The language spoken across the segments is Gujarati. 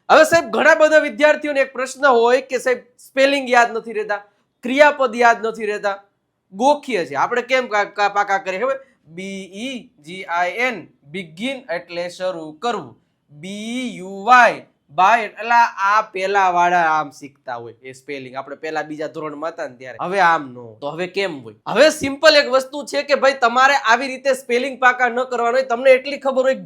હવે સાહેબ ઘણા બધા વિદ્યાર્થીઓને એક પ્રશ્ન હોય કે સાહેબ સ્પેલિંગ યાદ નથી રહેતા, ક્રિયાપદ યાદ નથી રહેતા, ગોખીએ છીએ આપણે કેમ પાકા કરીએ ખબર? BEGIN બિગિન એટલે શરૂ કરવું, BUY બાય એટલે આ પેલા વાળા આમ શીખતા હોય એ સ્પેલિંગ આપણે પેલા બીજા ધોરણમાં હતા ને ત્યારે. હવે આમ નો તો હવે કેમ હોય? હવે સિમ્પલ એક વસ્તુ છે કે ભાઈ તમારે આવી રીતે સ્પેલિંગ પાકા ન કરવાનું હોય. તમને એટલી ખબર હોય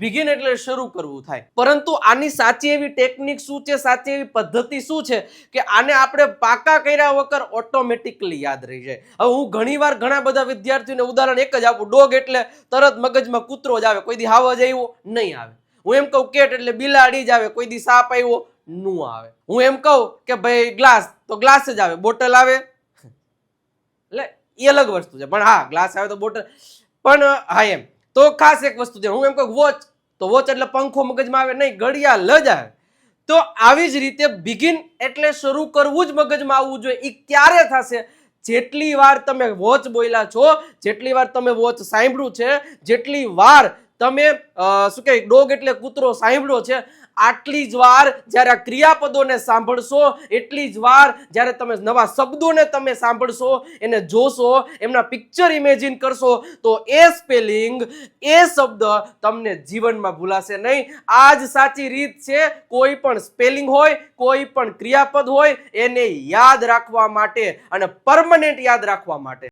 બિગિન એટલે શરૂ કરવું થાય, પરંતુ આની સાચી એવી ટેકનિક શું છે, સાચી એવી પદ્ધતિ શું છે કે આને આપણે પાકા કર્યા વગર ઓટોમેટિકલી યાદ રહી જાય. હવે હું ઘણીવાર ઘણા બધા વિદ્યાર્થીઓને ઉદાહરણ એક જ આપું, ડોગ એટલે તરત મગજમાં કૂતરો જ આવે, કોઈ દી હાવ જ આવ્યો નહીં આવે. હું એમ કહું કેટ એટલે બિલાડી જ આવે, કોઈ દી સાપ આવ્યો નું આવે. હું એમ કહું કે ભાઈ ગ્લાસ તો ગ્લાસ જ આવે, બોટલ આવે એટલે એ અલગ વસ્તુ છે, પણ હા ગ્લાસ આવે તો બોટલ પણ હા એમ. તો ખાસ એક વસ્તુ છે, હું એમ કહું વોચ તો વોચ એટલે પંખો મગજમાં આવે નહીં, ઘડિયાળ જ આવે. તો આવી જ રીતે બિગિન એટલે શરૂ કરવું જ મગજમાં આવવું જોઈએ. એ ક્યારે થશે? જેટલી વાર તમે વોચ બોલ્યા છો, જેટલી વાર તમે વોચ સાંભળ્યું છે, જેટલી વાર તમે શું કહે ડોગ એટલે કૂતરો સાંભળ્યો છે, આટલી જ વાર જ્યારે આ ક્રિયાપદોને સાંભળશો, એટલી જ વાર જ્યારે તમે નવા શબ્દોને તમે સાંભળશો, એને જોશો, એમના પિક્ચર ઇમેજિન કરશો, તો એ સ્પેલિંગ, એ શબ્દ તમને જીવનમાં ભૂલાશે નહીં. આ જ સાચી રીત છે કોઈ પણ સ્પેલિંગ હોય, કોઈ પણ ક્રિયાપદ હોય, એને યાદ રાખવા માટે અને પરમનન્ટ યાદ રાખવા માટે.